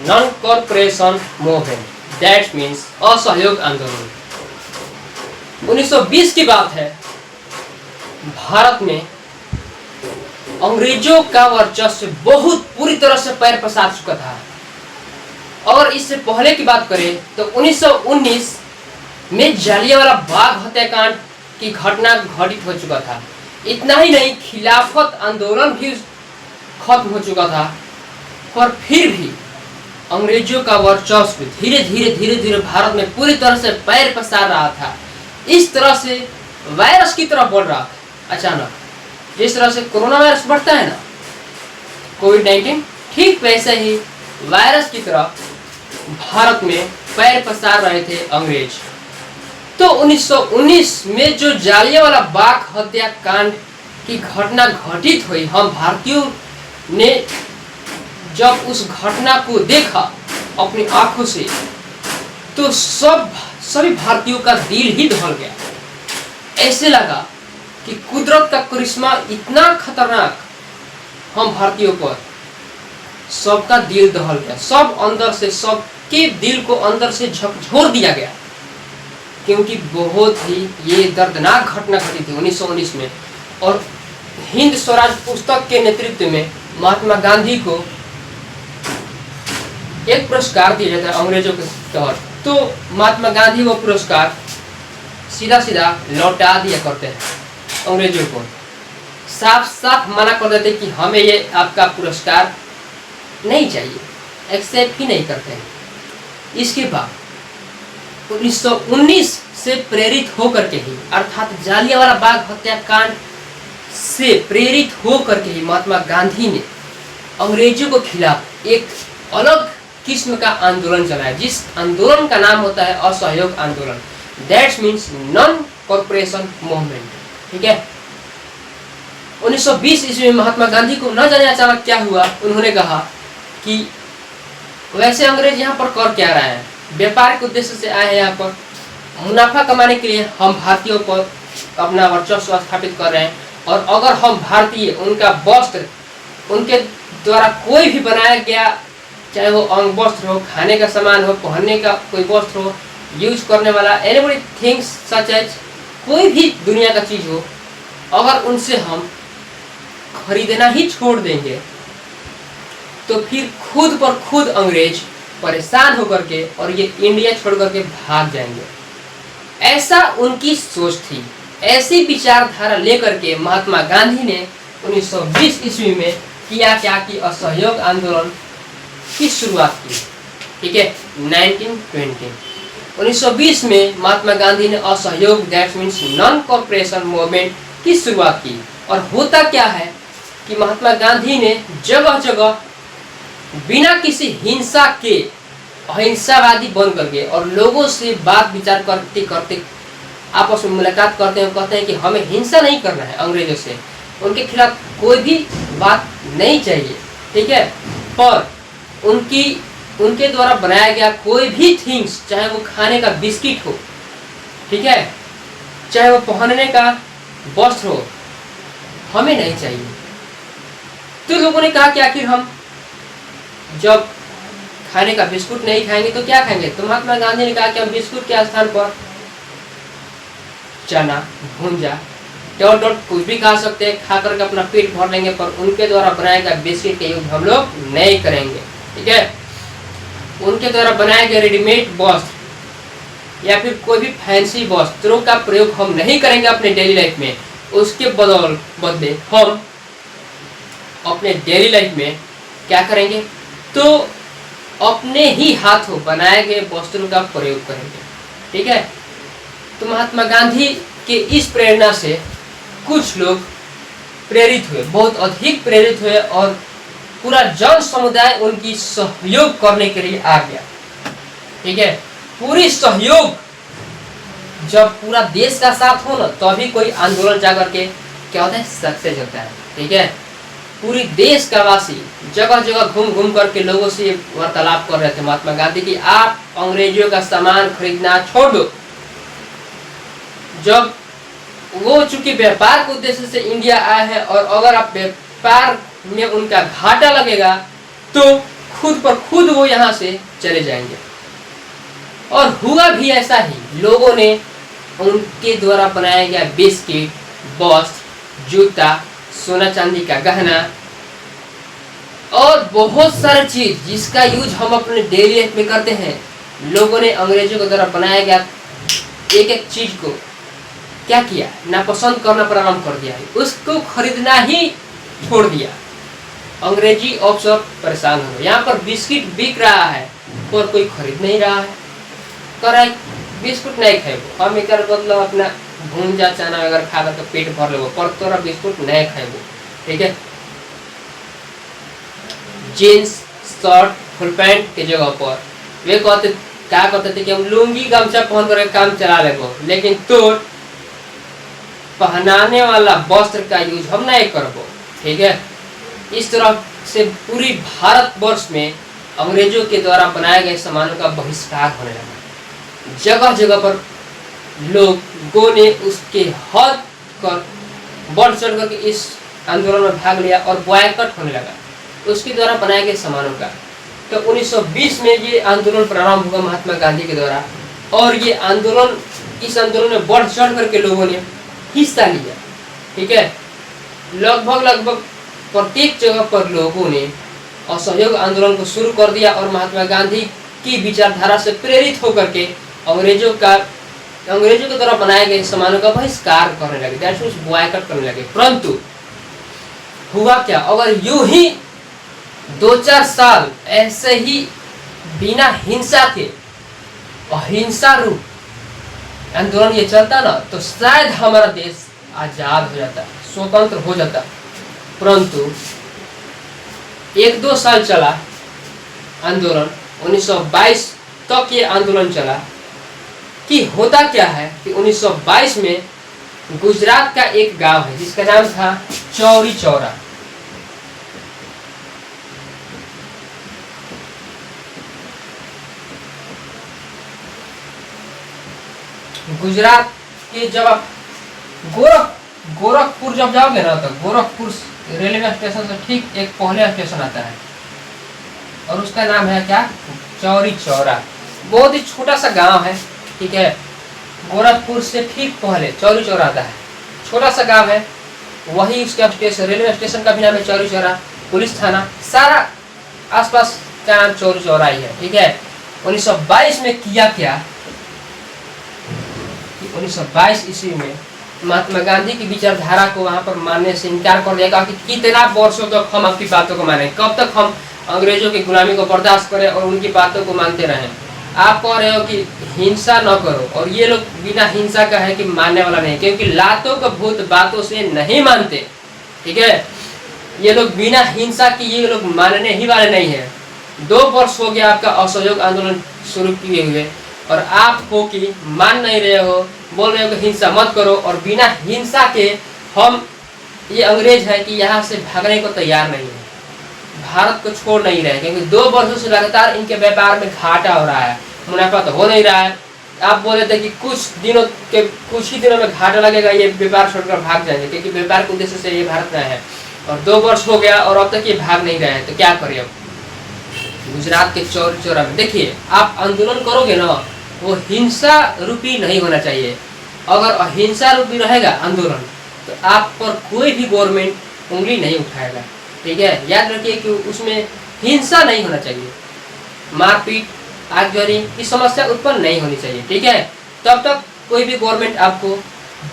Non corporation movement, that means असहयोग आंदोलन। 1920 की बात है, भारत में अंग्रेजों का वर्चस्व बहुत पूरी तरह से पैर पसार चुका था। और इससे पहले की बात करें तो 1919 में जालियांवाला बाग हत्याकांड की घटना घटित हो चुका था। इतना ही नहीं, खिलाफत आंदोलन भी खत्म हो चुका था, पर फिर भी अंग्रेजों का वर्चस्व धीरे धीरे भारत में पूरी तरह से पैर पसार रहा था। इस तरह से वायरस की तरह बढ़ रहा था अचानक, जिस तरह से कोरोना वायरस बढ़ता है ना, कोविड-19, ठीक वैसे ही वायरस की तरह भारत में पैर पसार रहे थे अंग्रेज। तो 1919 में जो जालियांवाला बाग हत्याकांड की घटना घटित हुई, हम भारतीयों ने जब उस घटना को देखा अपनी आंखों से, तो सभी भारतीयों का दिल ही दहल गया। ऐसे लगा कि कुदरत का करिश्मा इतना खतरनाक हम भारतीयों पर, सबका दिल दहल गया। सब अंदर से, सबके दिल को अंदर से झकझोर दिया गया, क्योंकि बहुत ही ये दर्दनाक घटना घटी थी 1919 में। और हिंद स्वराज पुस्तक के नेतृत्व में महात्मा गांधी को एक पुरस्कार दिया जाता है अंग्रेजों के तौर, तो महात्मा गांधी वो पुरस्कार सीधा लौटा दिया करते हैं अंग्रेजों को। साफ मना कर देते कि हमें ये आपका पुरस्कार नहीं चाहिए, एक्सेप्ट ही नहीं करते हैं। इसके बाद 1919 से प्रेरित होकर के ही, अर्थात जालियांवाला बाग हत्याकांड से प्रेरित होकर के ही महात्मा गांधी ने अंग्रेजों के खिलाफ एक अलग किस्म का आंदोलन चलाया, जिस आंदोलन का नाम होता है असहयोग आंदोलन, that means non corporation movement. ठीक है, 1920 ईस्वी में महात्मा गांधी को न जाने अचानक क्या हुआ, उन्होंने कहा कि वैसे अंग्रेज यहाँ पर कर क्या रहे हैं, व्यापार के उद्देश्य से आए हैं, यहाँ पर मुनाफा कमाने के लिए हम भारतीयों पर अपना वर्चस्व स्थापित कर रहे हैं। और अगर हम भारतीय उनका वस्त्र, उनके द्वारा कोई भी बनाया गया, चाहे वो अंग वस्त्र हो, खाने का सामान हो, पहनने का कोई वस्त्र हो, यूज करने वाला एनी थिंग्स सच एज कोई भी दुनिया का चीज हो, अगर उनसे हम खरीदना ही छोड़ देंगे तो फिर खुद पर खुद अंग्रेज परेशान होकर के और ये इंडिया छोड़ करके भाग जाएंगे। ऐसा उनकी सोच थी। ऐसी विचारधारा लेकर के महात्मा गांधी ने 1920 ईस्वी में किया क्या कि असहयोग आंदोलन की शुरुआत की। ठीक है, 1920 में महात्मा गांधी ने असहयोग, that means non corporation movement की शुरुआत की। और होता क्या है कि महात्मा गांधी ने जगह जगह बिना किसी हिंसा के अहिंसावादी बन करके और लोगों से बात विचार करते करते आपस में मुलाकात करते हैं, कहते हैं कि हमें हिंसा नहीं करना है अंग्रेजों से, उनके खिलाफ कोई भी बात नहीं चाहिए। ठीक है, पर उनके द्वारा बनाया गया कोई भी थिंग्स, चाहे वो खाने का बिस्किट हो, ठीक है, चाहे वो पहनने का वस्त्र हो, हमें नहीं चाहिए। तो लोगों ने कहा कि आखिर हम जब खाने का बिस्कुट नहीं खाएंगे तो क्या खाएंगे? तो महात्मा गांधी ने कहा कि हम बिस्कुट के स्थान पर चना, भुंजा, डॉट कुछ भी खा सकते हैं, खा करके अपना पेट भर लेंगे, पर उनके द्वारा बनाए गए बिस्किट का यूज हम लोग नहीं करेंगे। ठीक है, उनके द्वारा बनाए गए रेडीमेड वस्त्र या फिर कोई भी फैंसी वस्त्रों का प्रयोग हम नहीं करेंगे अपने डेली लाइफ में। उसके बदले हम अपने डेली लाइफ में क्या करेंगे? तो अपने ही हाथों बनाए गए वस्त्रों का प्रयोग करेंगे। ठीक है, तो महात्मा गांधी के इस प्रेरणा से कुछ लोग प्रेरित हुए, बहुत अधिक प्रेरित हुए, और पूरा जन समुदाय उनकी सहयोग करने के लिए आ गया। ठीक है, पूरी सहयोग, जब पूरा देश का साथ हो ना तभी कोई आंदोलन जाकर के क्या होता है, सक्सेस होता है। ठीक है, पूरी देश का वासी जगह जगह घूम घूम करके लोगों से वार्तालाप कर रहे थे महात्मा गांधी की, आप अंग्रेजों का सामान खरीदना छोड़ दो। जब वो चूंकि व्यापार के उद्देश्य से इंडिया आए हैं, और अगर आप व्यापार में उनका घाटा लगेगा तो खुद पर खुद वो यहाँ से चले जाएंगे। और हुआ भी ऐसा ही, लोगों ने उनके द्वारा बनाया गया बिस्किट, वस्त्र, जूता, सोना चांदी का गहना और बहुत सारे चीज जिसका यूज हम अपने डेली लाइफ में करते हैं, लोगों ने अंग्रेजों के द्वारा बनाया गया एक एक चीज को क्या किया, नापसंद करना प्रारंभ कर दिया है, उसको खरीदना ही छोड़ दिया। अंग्रेजी अफसर परेशान हो गए। यहाँ पर बिस्किट बिक रहा है और कोई खरीद नहीं रहा है, कर रहा है बिस्कुट नहीं खाएबो, हम एक बदलो अपना भूंजा चना अगर खाकर तो पेट भर लेबो, पर तोरा बिस्कुट नहीं खाएबो, ठीक है। जीन्स, शर्ट, फुल पैंट के जगह पर वे कहते क्या कहते थे कि हम लुंगी गमछा पहन कर काम चला लेबो, लेकिन तो पहनाने वाला वस्त्र का यूज हम नहीं करबो, ठीक है। इस तरह से पूरी भारतवर्ष में अंग्रेजों के द्वारा बनाए गए सामानों का बहिष्कार होने लगा। जगह जगह पर लोगों ने उसके हद कर बढ़ चढ़ कर इस आंदोलन में भाग लिया और बॉयकॉट होने लगा उसके द्वारा बनाए गए सामानों का। तो 1920 में ये आंदोलन प्रारंभ हुआ महात्मा गांधी के द्वारा, और ये आंदोलन, इस आंदोलन में बढ़ चढ़ करके लोगों ने हिस्सा लिया, ठीक है। लगभग प्रत्येक जगह पर लोगों ने असहयोग आंदोलन को शुरू कर दिया और महात्मा गांधी की विचारधारा से प्रेरित होकर के अंग्रेजों के द्वारा बनाए गए सामानों का बहिष्कार करने लगे, दैट मींस बॉयकॉट करने लगे। परंतु हुआ क्या, अगर यूं ही 2-4 साल ऐसे ही बिना हिंसा के अहिंसा रूप आंदोलन ये चलता ना, तो शायद हमारा देश आजाद हो जाता, स्वतंत्र हो जाता। परंतु 1-2 साल चला आंदोलन, 1922 तक ये आंदोलन चला। कि होता क्या है कि 1922 में गुजरात का एक गांव है जिसका नाम था चौरी चौरा। गुजरात के जब आप गोरखपुर जब जाओगे ना, तो गोरखपुर रेलवे स्टेशन से ठीक एक पहले स्टेशन आता है और उसका नाम है क्या, चौरी चौरा। बहुत ही छोटा सा गांव है, ठीक है। गोरखपुर से ठीक पहले चौरी चौरा आता है, छोटा सा गांव है। वही उसका स्टेशन, रेलवे स्टेशन का भी नाम है चौरी चौरा, पुलिस थाना, सारा आसपास का नाम चौरी चौरा ही है, ठीक है। 1922 में किया क्या, 1922 ईस्वी में महात्मा गांधी की विचारधारा को वहां पर मानने से इनकार कर दिया कि कितना वर्षों तक हम आपकी बातों को माने, कब तक हम अंग्रेजों की गुलामी को बर्दाश्त करें और उनकी बातों को मानते रहें। आप कह रहे हो कि हिंसा न करो, और ये लोग बिना हिंसा का है कि मानने वाला नहीं, क्योंकि लातों का भूत बातों से नहीं मानते, ठीक है। ये लोग बिना हिंसा की ये लोग मानने ही वाले नहीं है। 2 वर्ष हो गया आपका असहयोग आंदोलन शुरू किए हुए और आप हो कि मान नहीं रहे हो, बोल रहे हो कि हिंसा मत करो, और बिना हिंसा के हम ये अंग्रेज है कि यहाँ से भागने को तैयार नहीं है, भारत को छोड़ नहीं रहे, क्योंकि 2 वर्षों से लगातार इनके व्यापार में घाटा हो रहा है, मुनाफा तो हो नहीं रहा है। आप बोले थे कि कुछ ही दिनों में घाटा लगेगा, ये व्यापार छोड़कर भाग जाएंगे, क्योंकि व्यापार के उद्देश्य से ये भारत में है, और 2 वर्ष हो गया और अब तक ये भाग नहीं रहे हैं, तो क्या करें। अब गुजरात के चौरी चौरा में देखिए, आप आंदोलन करोगे ना, वो हिंसा रूपी नहीं होना चाहिए। अगर अहिंसा रूपी रहेगा आंदोलन तो आप पर कोई भी गवर्नमेंट उंगली नहीं उठाएगा, ठीक है। याद रखिए कि उसमें हिंसा नहीं होना चाहिए, मारपीट, आगजनी की समस्या उत्पन्न नहीं होनी चाहिए, ठीक है। तब तक कोई भी गवर्नमेंट आपको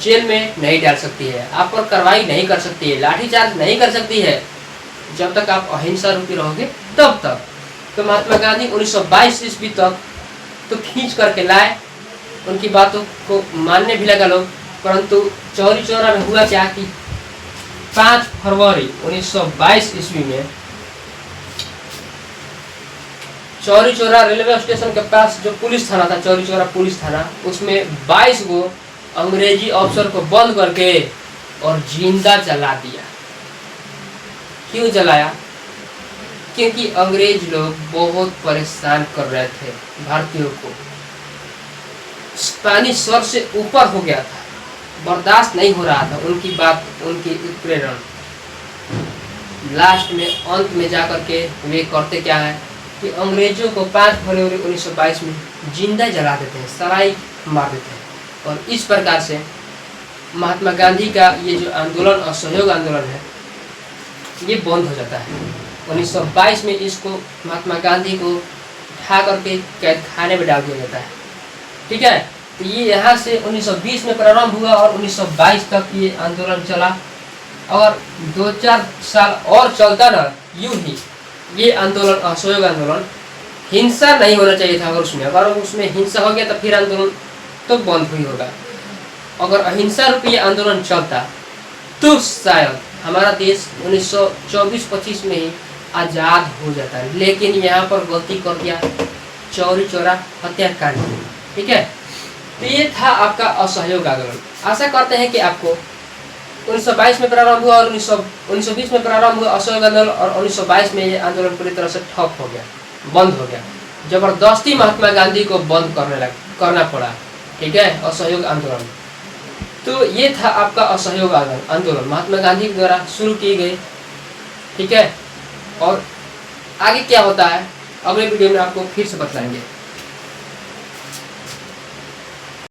जेल में नहीं डाल सकती है, आप पर कार्रवाई नहीं कर सकती है, लाठीचार्ज नहीं कर सकती है, जब तक आप अहिंसा रूपी रहोगे तब तक। तो महात्मा गांधी 1922 ईस्वी तक तो खींच करके लाए, उनकी बातों को मानने भी लगा लोग। परंतु चौरी चौरा में हुआ क्या कि 5 फरवरी 1922 ईस्वी में चौरी चौरा रेलवे स्टेशन के पास जो पुलिस थाना था, चौरी चौरा पुलिस थाना, उसमें 22 गो अंग्रेजी अफसर को बंद करके और जिंदा जला दिया। क्यों जलाया, क्योंकि अंग्रेज लोग बहुत परेशान कर रहे थे भारतीयों को, पानी सर से ऊपर हो गया था, बर्दाश्त नहीं हो रहा था उनकी बात, उनकी उत्प्रेरण। लास्ट में अंत में जाकर के वे करते क्या है, कि अंग्रेजों को 5 फरवरी 1922 में जिंदा जला देते हैं, सराय मार देते हैं। और इस प्रकार से महात्मा गांधी का ये जो आंदोलन, असहयोग आंदोलन है, ये बंद हो जाता है। 1922 में इसको महात्मा गांधी को उठा करके कैद खाने में डाल दिया जाता है। ठीक है, तो ये यहाँ से 1920 में प्रारंभ हुआ और 1922 तक ये आंदोलन चला। और 2-4 साल और चलता ना यूं ही ये आंदोलन, असहयोग आंदोलन, हिंसा नहीं होना चाहिए था। अगर उसमें हिंसा हो गया तो फिर आंदोलन तो बंद हुई होगा। अगर अहिंसा रूपी आंदोलन चलता तो शायद हमारा देश 1924-25 में ही आज़ाद हो जाता है। लेकिन यहाँ पर गलती कर दिया, चौरी चौरा हत्याकांड। ठीक है, तो ये था आपका असहयोग आंदोलन। आशा करते हैं कि आपको 1922 में प्रारंभ हुआ और 1920 में प्रारंभ हुआ असहयोग आंदोलन, और 1922 में ये आंदोलन पूरी तरह से ठप हो गया, बंद हो गया। जबरदस्ती महात्मा गांधी को बंद करना पड़ा। ठीक है, असहयोग आंदोलन। तो ये था आपका असहयोग आंदोलन, महात्मा गांधी द्वारा शुरू की गई। ठीक है, और आगे क्या होता है अगले वीडियो में आपको फिर से बताएंगे।